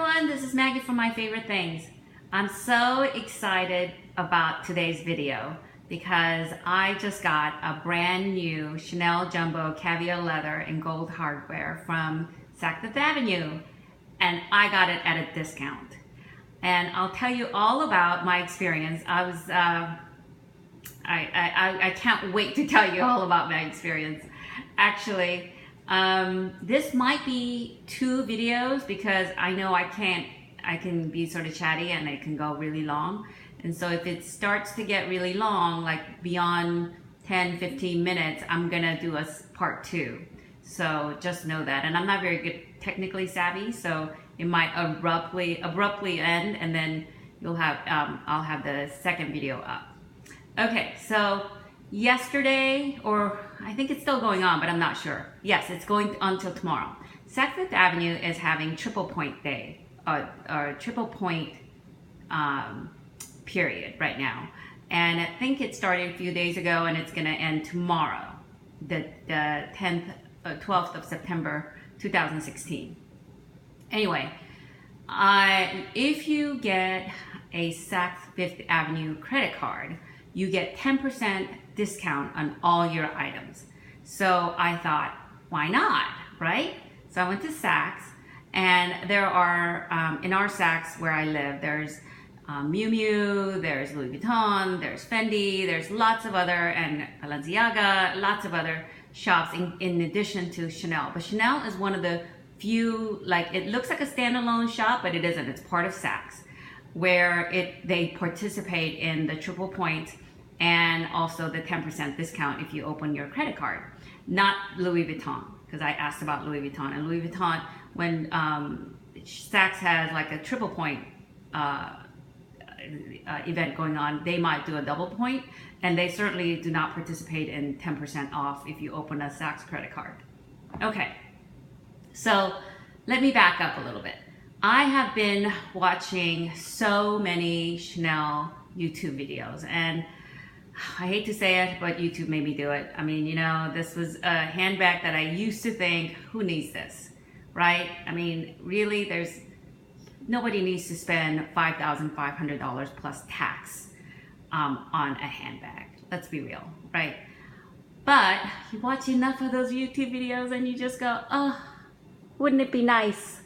everyone, this is Maggie from My Favorite Things. I'm so excited about today's video because I just got a brand new Chanel Jumbo Caviar Leather and Gold Hardware from Saks Fifth Avenue, and I got it at a discount. And I'll tell you all about my experience. I can't wait to tell you all about my experience. Actually, this might be 2 videos because I know I can be sort of chatty and it can go really long. And so if it starts to get really long, like beyond 10-15 minutes, I'm gonna do a part 2. So just know that. And I'm not very good technically savvy, so it might abruptly end, and then you'll have I'll have the second video up. Okay, so yesterday, or I think it's still going on, but I'm not sure. Yes, it's going on till tomorrow. Saks Fifth Avenue is having Triple Point Day, or Triple Point period right now. And I think it started a few days ago and it's gonna end tomorrow, the 12th of September, 2016. Anyway, if you get a Saks Fifth Avenue credit card, you get 10% discount on all your items. So I thought, why not, right? So I went to Saks, and there are, in our Saks where I live, there's Miu Miu, there's Louis Vuitton, there's Fendi, there's lots of other, and Balenciaga, lots of other shops in addition to Chanel. But Chanel is one of the few, like, it looks like a standalone shop, but it isn't. It's part of Saks, where they participate in the triple points and also the 10% discount if you open your credit card. Not Louis Vuitton, because I asked about Louis Vuitton. And Louis Vuitton, when Saks has like a triple point event going on, they might do a double point, and they certainly do not participate in 10% off if you open a Saks credit card. Okay, so let me back up a little bit. I have been watching so many Chanel YouTube videos, and I hate to say it, but YouTube made me do it. I mean, you know, this was a handbag that I used to think, who needs this, right? I mean, really, nobody needs to spend $5,500 plus tax on a handbag. Let's be real, right? But you watch enough of those YouTube videos and you just go, oh, wouldn't it be nice?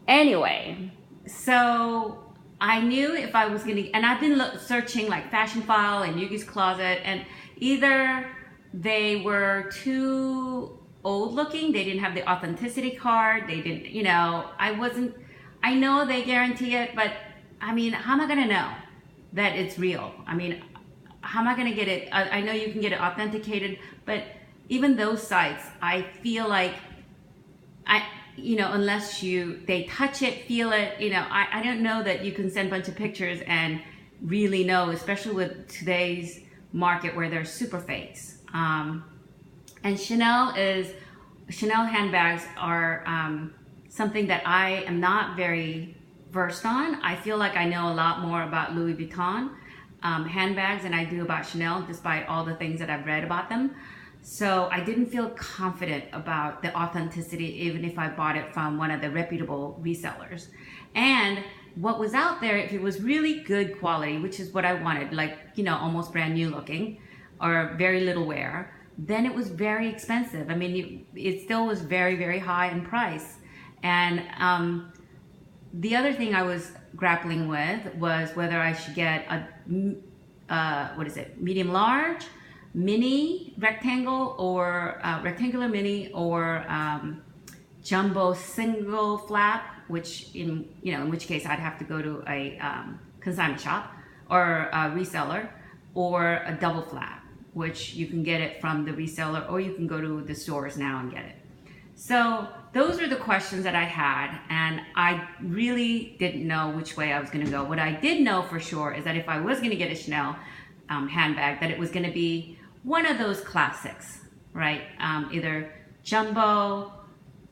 Anyway, so I knew if I was gonna, and I've been searching like Fashionphile and Yugi's Closet, and either they were too old looking, they didn't have the authenticity card, they didn't, you know, I know they guarantee it, but I mean, how am I gonna know that it's real? I mean, how am I gonna get it? I know you can get it authenticated, but even those sites, I feel like unless they touch it, feel it, I don't know that you can send a bunch of pictures and really know, especially with today's market where they're super fakes. And Chanel handbags are something that I am not very versed on. I feel like I know a lot more about Louis Vuitton handbags than I do about Chanel, despite all the things that I've read about them. So I didn't feel confident about the authenticity, even if I bought it from one of the reputable resellers. And what was out there, if it was really good quality, which is what I wanted, like, almost brand new looking or very little wear, then it was very expensive. I mean, it still was very, very high in price. And the other thing I was grappling with was whether I should get a, medium large, mini rectangle, or rectangular mini, or jumbo single flap, which in which case I'd have to go to a consignment shop or a reseller, or a double flap, which you can get it from the reseller, or you can go to the stores now and get it. So those are the questions that I had, and I really didn't know which way I was going to go. What I did know for sure is that if I was going to get a Chanel handbag, that it was going to be one of those classics, right? Either jumbo.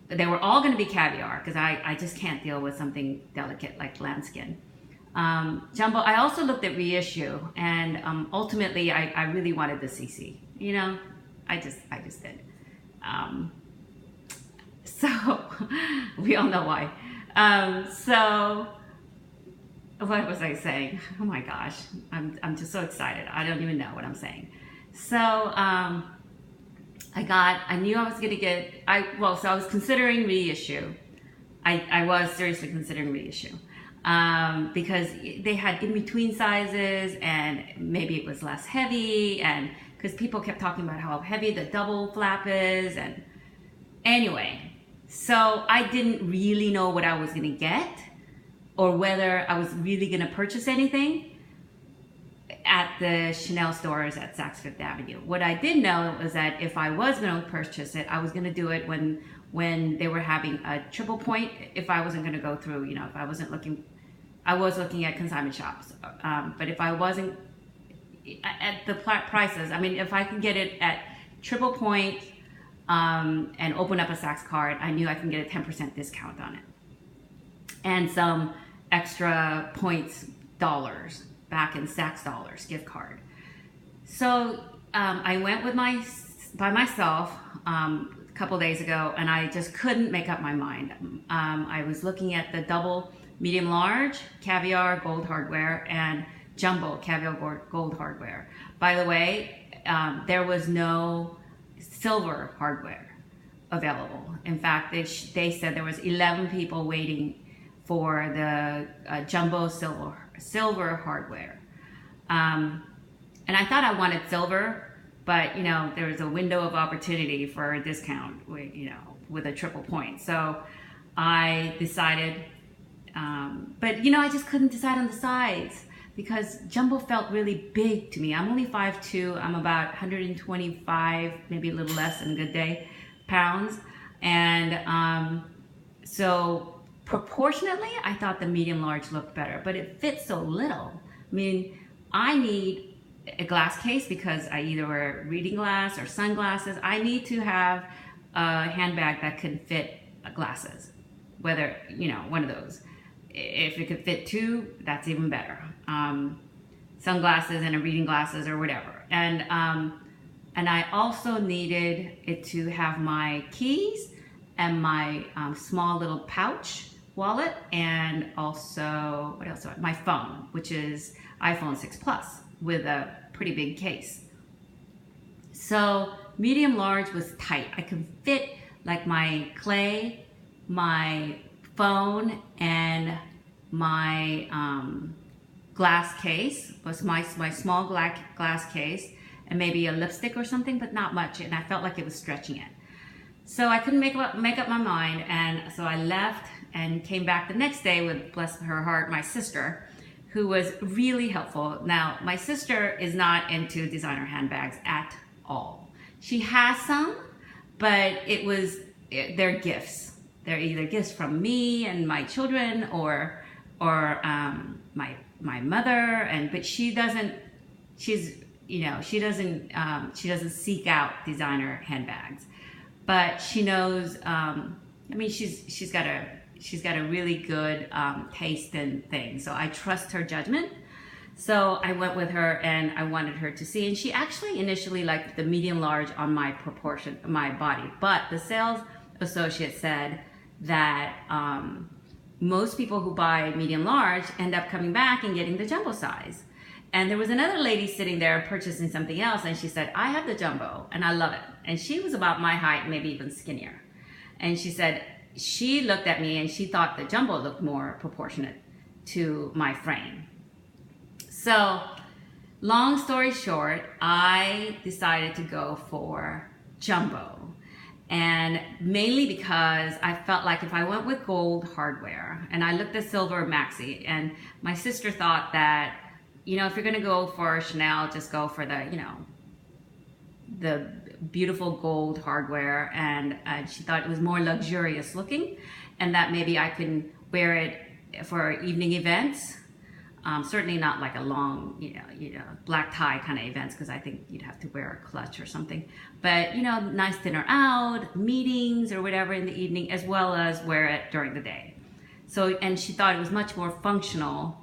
They were all going to be caviar, because I just can't deal with something delicate like lambskin. Jumbo. I also looked at reissue, and ultimately I really wanted the CC. I just did. So we all know why. So what was I saying? Oh my gosh, I'm just so excited. I don't even know what I'm saying. So I knew I was gonna get, so I was considering reissue. I was seriously considering reissue. Because they had in between sizes and maybe it was less heavy, and because people kept talking about how heavy the double flap is, and anyway, so I didn't really know what I was gonna get or whether I was really gonna purchase anything at the Chanel stores at Saks Fifth Avenue. What I did know was that if I was gonna purchase it, I was gonna do it when they were having a triple point. If I wasn't gonna go through, if I wasn't looking, I was looking at consignment shops. But if I wasn't at the prices, I mean, if I could get it at triple point and open up a Saks card, I knew I can get a 10% discount on it. And some extra points dollars back in Saks dollars gift card. So I went by myself a couple days ago, and I just couldn't make up my mind. I was looking at the double medium large caviar gold hardware and jumbo caviar gold hardware. By the way, there was no silver hardware available. In fact, they said there was 11 people waiting for the jumbo silver hardware. And I thought I wanted silver, but there was a window of opportunity for a discount with a triple point. So I decided, but I just couldn't decide on the size because jumbo felt really big to me. I'm only 5'2", I'm about 125, maybe a little less on a good day, pounds. And so proportionately, I thought the medium large looked better, but it fits so little. I mean, I need a glass case because I either wear reading glass or sunglasses. I need to have a handbag that can fit glasses, whether, one of those. If it could fit two, that's even better. Sunglasses and a reading glasses or whatever. And I also needed it to have my keys and my small little pouch wallet, and also, what else? My phone, which is iPhone 6 Plus with a pretty big case. So medium large was tight. I could fit like my clay, my phone, and my glass case, was my small glass case, and maybe a lipstick or something, but not much, and I felt like it was stretching it. So I couldn't make up my mind, and so I left and came back the next day with, bless her heart, my sister, who was really helpful. Now, my sister is not into designer handbags at all. She has some, but they're gifts. They're either gifts from me and my children or my mother, but she doesn't seek out designer handbags. But she knows, she's got a really good taste in things. So I trust her judgment. So I went with her and I wanted her to see. And she actually initially liked the medium large on my body. But the sales associate said that most people who buy medium large end up coming back and getting the jumbo size. And there was another lady sitting there purchasing something else, and she said, I have the jumbo and I love it. And she was about my height, maybe even skinnier. And she said, she looked at me and she thought the jumbo looked more proportionate to my frame. So long story short, I decided to go for jumbo. And mainly because I felt like if I went with gold hardware, and I looked at silver maxi, and my sister thought that, if you're gonna go for Chanel, just go for the beautiful gold hardware, and she thought it was more luxurious looking, and that maybe I can wear it for evening events. Certainly not like a long, black tie kind of events, because I think you'd have to wear a clutch or something. But, nice dinner out, meetings or whatever in the evening, as well as wear it during the day. So, and she thought it was much more functional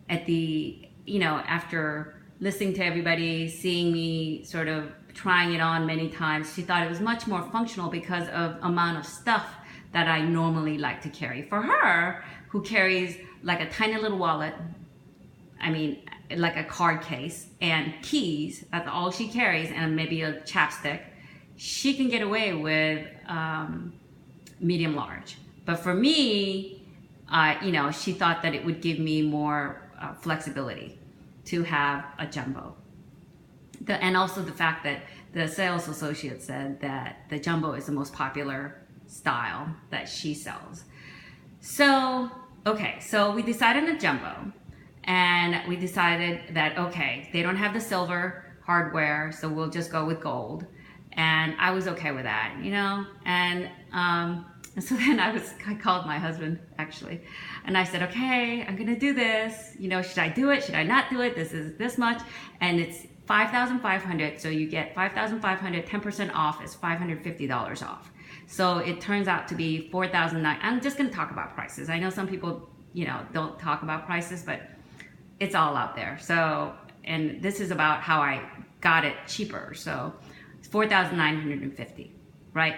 at the, after listening to everybody, seeing me sort of trying it on many times, she thought it was much more functional because of amount of stuff that I normally like to carry. For her, who carries like a tiny little wallet, I mean, like a card case and keys, that's all she carries, and maybe a chapstick, she can get away with medium large. But for me, you know, she thought that it would give me more flexibility to have a jumbo. And also the fact that the sales associate said that the jumbo is the most popular style that she sells. So, okay, so we decided on a jumbo, and we decided that, okay, they don't have the silver hardware, so we'll just go with gold. And I was okay with that, you know? And so then I called my husband, actually, and I said, okay, I'm gonna do this. You know, should I do it? Should I not do it? This is this much, and it's $5,500, so you get $5,500, 10% off is $550 off. So it turns out to be $4,900. I'm just gonna talk about prices. I know some people, you know, don't talk about prices, but it's all out there. So, and this is about how I got it cheaper. So it's $4,950, right?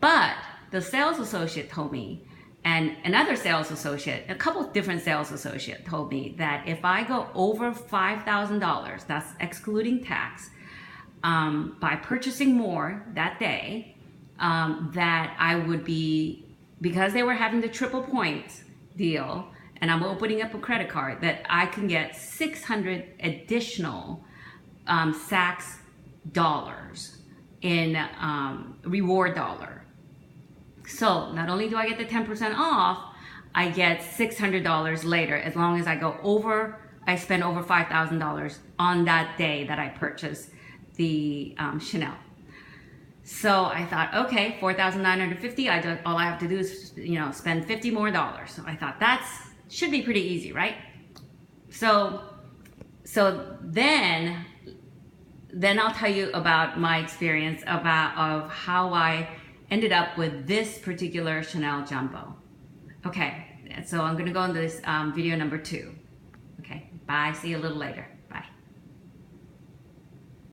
But the sales associate told me, and another sales associate, a couple of different sales associates told me that if I go over $5,000, that's excluding tax, by purchasing more that day, that I would be, because they were having the triple points deal, and I'm opening up a credit card, that I can get 600 additional Saks dollars in reward dollar. So not only do I get the 10% off, I get $600 later as long as I spend over $5,000 on that day that I purchase the Chanel. So I thought, okay, $4,950. All I have to do is, you know, spend $50 more. So I thought should be pretty easy, right? So then I'll tell you about my experience of how I ended up with this particular Chanel jumbo. Okay, so I'm gonna go into this video number 2. Okay, bye, see you a little later.